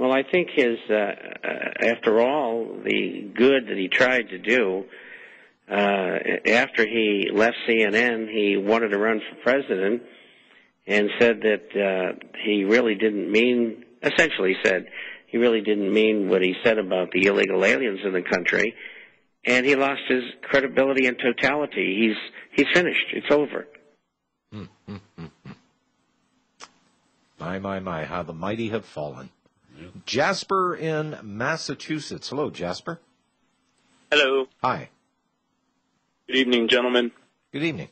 Well, I think after all, the good that he tried to do, after he left CNN, he wanted to run for president and said that he really didn't mean, essentially said, he really didn't mean what he said about the illegal aliens in the country, and he lost his credibility in totality. He's finished. It's over. My, how the mighty have fallen. Yeah. Jasper in Massachusetts. Hello, Jasper. Hello. Hi. Good evening, gentlemen. Good evening.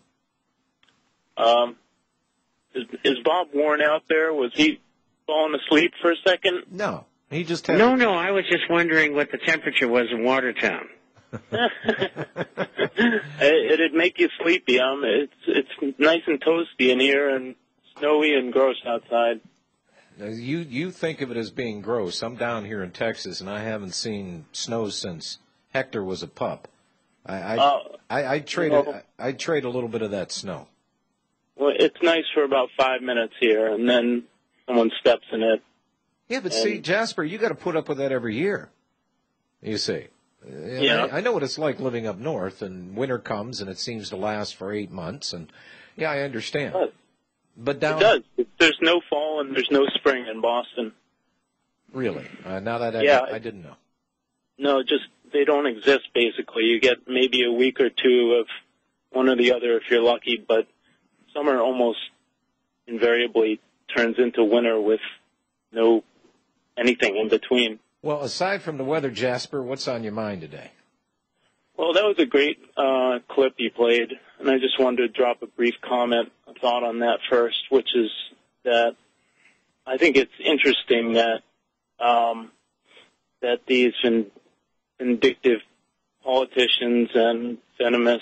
Is Bob Warren out there? Was he falling asleep for a second? No. He just had... No, I was just wondering what the temperature was in Watertown. It'd make you sleepy. It's nice and toasty in here and snowy and gross outside. You think of it as being gross. I'm down here in Texas, and I haven't seen snow since Hector was a pup. I'd trade a little bit of that snow. Well, it's nice for about 5 minutes here, and then someone steps in it. Yeah, but see, Jasper, you got to put up with that every year. You see. Yeah. I know what it's like living up north, and winter comes, and it seems to last for 8 months, and yeah, I understand. It does. But down... It does. There's no fall and there's no spring in Boston. Really? Now that I didn't know. No, just they don't exist, basically. You get maybe a week or two of one or the other if you're lucky, but summer almost invariably turns into winter with no anything in between. Well, aside from the weather, Jasper, what's on your mind today? Well, that was a great clip you played, and I just wanted to drop a brief comment, a thought on that first, which is that I think it's interesting that that these vindictive politicians and venomous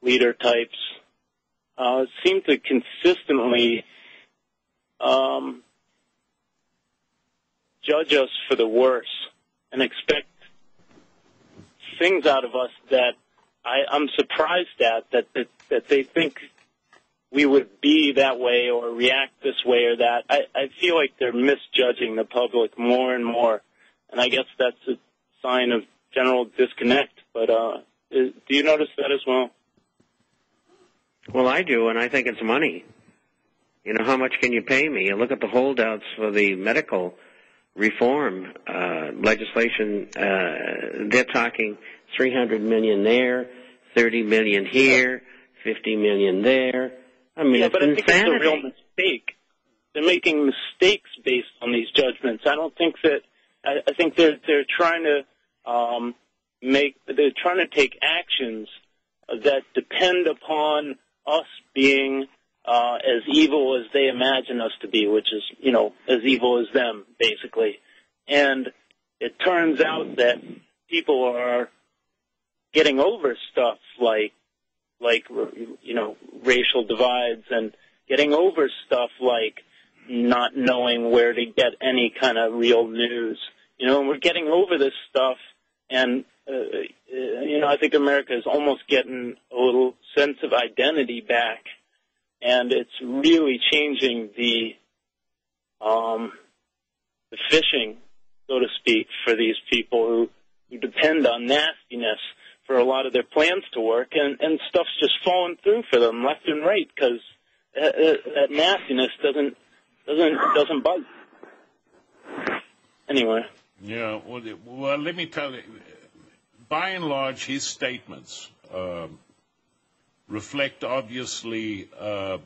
leader types seem to consistently judge us for the worse and expect things out of us that I'm surprised at, that they think we would be that way or react this way or that. I feel like they're misjudging the public more and more, and I guess that's a sign of general disconnect. But do you notice that as well? Well, I do, and I think it's money. You know, how much can you pay me? You look at the holdouts for the medical reform legislation. They're talking $300 million there, $30 million here, $50 million there. I mean, yeah, it's but I think it's a real insanity. mistake. They're making mistakes based on these judgments. I don't think that. I think they're trying to they're trying to take actions that depend upon us being as evil as they imagine us to be, which is, you know, as evil as them, basically. And it turns out that people are getting over stuff like you know, racial divides, and getting over stuff like not knowing where to get any kind of real news. You know, and we're getting over this stuff, and you know, I think America is almost getting a little sense of identity back. And it's really changing the fishing, so to speak, for these people who depend on nastiness for a lot of their plans to work, and stuff's just falling through for them left and right because that nastiness doesn't bug. Anyway. Yeah. Well, let me tell you. By and large, his statements reflect, obviously, the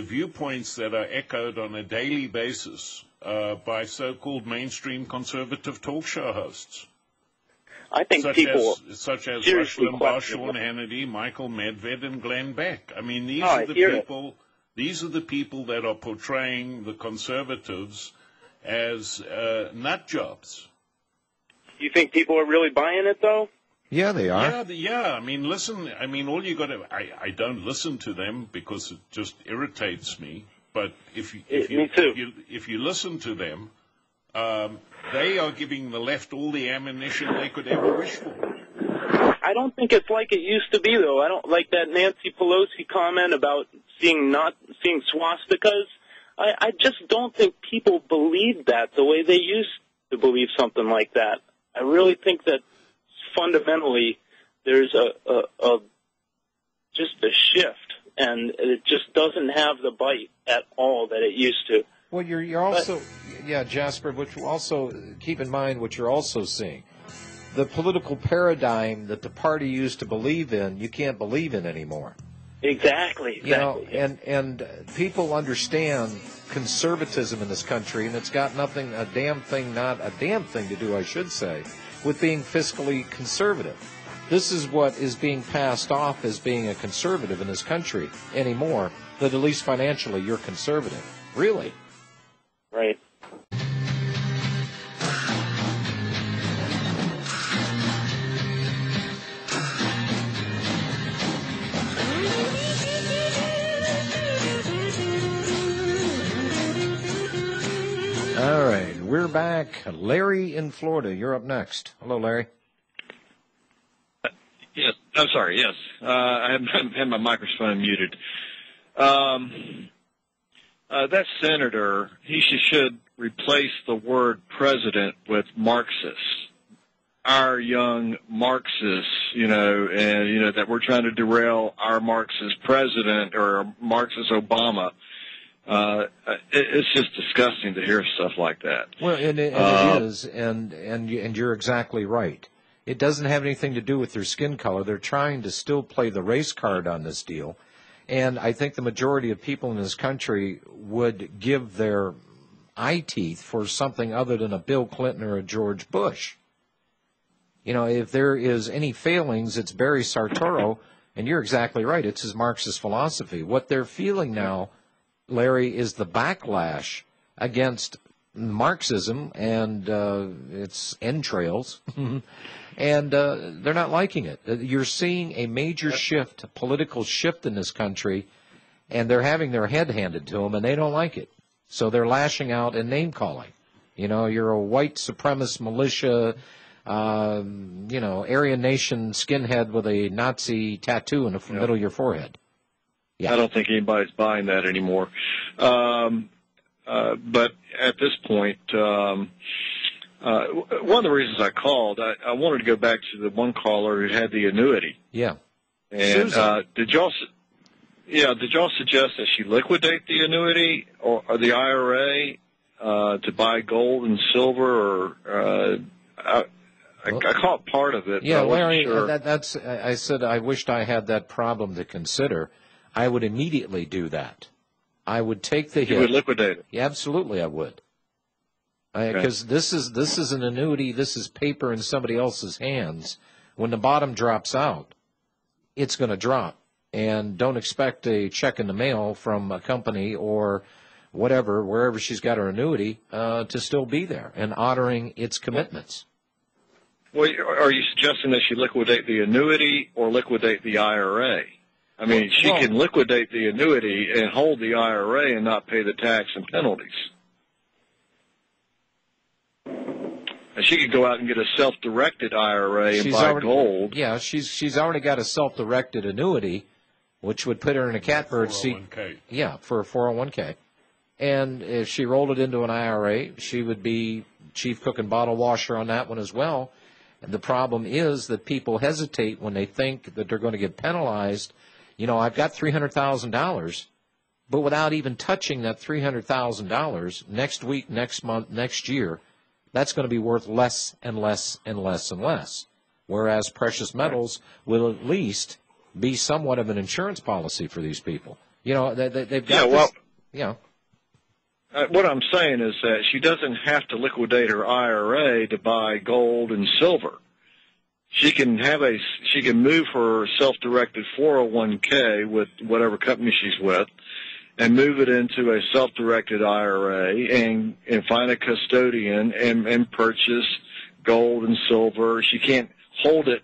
viewpoints that are echoed on a daily basis by so-called mainstream conservative talk show hosts. I think such as Rush Limbaugh, Sean Hannity, Michael Medved, and Glenn Beck. I mean, these are the people that are portraying the conservatives as nut jobs. You think people are really buying it, though? Yeah, they are. Yeah. I mean, listen. I mean, all you got to. I don't listen to them because it just irritates me. But if you listen to them, they are giving the left all the ammunition they could ever wish for. I don't think it's like it used to be, though. I don't like that Nancy Pelosi comment about seeing swastikas. I just don't think people believe that the way they used to believe something like that. I really think that fundamentally there's just a shift, and it just doesn't have the bite at all that it used to. Well, you're also, Jasper, but you also keep in mind what you're also seeing. The political paradigm that the party used to believe in, you can't believe in anymore. Exactly. You know, and people understand conservatism in this country, and it's got not a damn thing to do, I should say, with being fiscally conservative. This is what is being passed off as being a conservative in this country anymore, that at least financially you're conservative. Really? Right. All right, we're back. Larry in Florida, you're up next. Hello, Larry. Yes, I'm sorry, yes. I had my microphone muted. That senator, he should replace the word president with Marxist. Our young Marxists, that we're trying to derail our Marxist president or Marxist Obama. It's just disgusting to hear stuff like that. Well, and it is, and you're exactly right. It doesn't have anything to do with their skin color. They're trying to still play the race card on this deal. And I think the majority of people in this country would give their eye teeth for something other than a Bill Clinton or a George Bush. You know, if there is any failings, it's Barry Sartoro, and you're exactly right. It's his Marxist philosophy. What they're feeling now, Larry, is the backlash against Marxism and its entrails. And they're not liking it. You're seeing a major shift, a political shift in this country, and they're having their head handed to them, and they don't like it. So they're lashing out and name-calling. You know, you're a white supremacist militia, Aryan Nation skinhead with a Nazi tattoo in the middle of your forehead. Yeah. I don't think anybody's buying that anymore. But at this point... one of the reasons I called, I wanted to go back to the one caller who had the annuity. Yeah. And did y'all suggest that she liquidate the annuity or the IRA to buy gold and silver? Or I caught part of it. Yeah, but Larry, sure. I said I wished I had that problem to consider. I would immediately do that. I would take the hit. You would liquidate it? Yeah, absolutely, I would. Because this is an annuity, this is paper in somebody else's hands. When the bottom drops out, it's going to drop. And don't expect a check in the mail from a company or whatever, wherever she's got her annuity, to still be there and honoring its commitments. Well, are you suggesting that she liquidate the annuity or liquidate the IRA? I mean, she can liquidate the annuity and hold the IRA and not pay the tax and penalties. And she could go out and get a self-directed IRA and buy gold. Yeah, she's already got a self-directed annuity, which would put her in a catbird seat. Yeah, for a 401k. And if she rolled it into an IRA, she would be chief cook and bottle washer on that one as well. And the problem is that people hesitate when they think that they're going to get penalized. You know, I've got $300,000, but without even touching that $300,000 next week, next month, next year, that's going to be worth less and less and less and less. Whereas precious metals will at least be somewhat of an insurance policy for these people. You know, they've got what I'm saying is that she doesn't have to liquidate her IRA to buy gold and silver. She can move her self-directed 401k with whatever company she's with, and move it into a self-directed IRA and find a custodian and purchase gold and silver. She can't hold it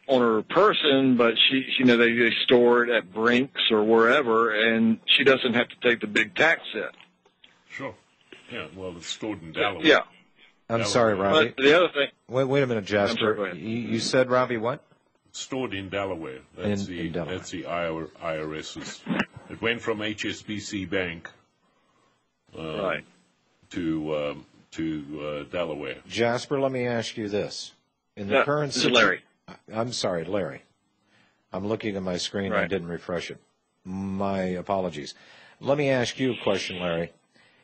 on her person, but they store it at Brinks or wherever, and she doesn't have to take the big tax hit. Sure. Yeah, well, it's stored in Delaware. Yeah. I'm sorry, Robbie. But the other thing... Wait a minute, Jasper. You said, Robbie, what? It's stored in Delaware. That's in Delaware. That's the IRS's. It went from HSBC Bank right. to Delaware. Jasper, let me ask you this: in the current situation, Larry. I'm sorry, Larry. I'm looking at my screen. Right. I didn't refresh it. My apologies. Let me ask you a question, Larry.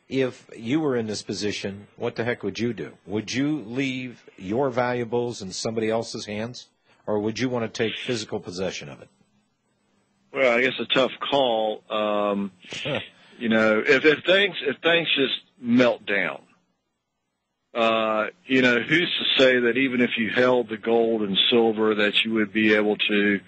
If you were in this position, what the heck would you do? Would you leave your valuables in somebody else's hands, or would you want to take physical possession of it? Well, I guess a tough call. You know, if things just melt down, you know, who's to say that even if you held the gold and silver that you would be able to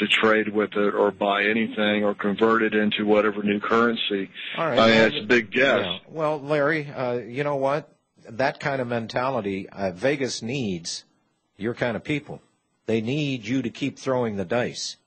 trade with it or buy anything or convert it into whatever new currency? All right. I mean, that's a big guess. Yeah. Well, Larry, you know what? That kind of mentality, Vegas needs your kind of people. They need you to keep throwing the dice.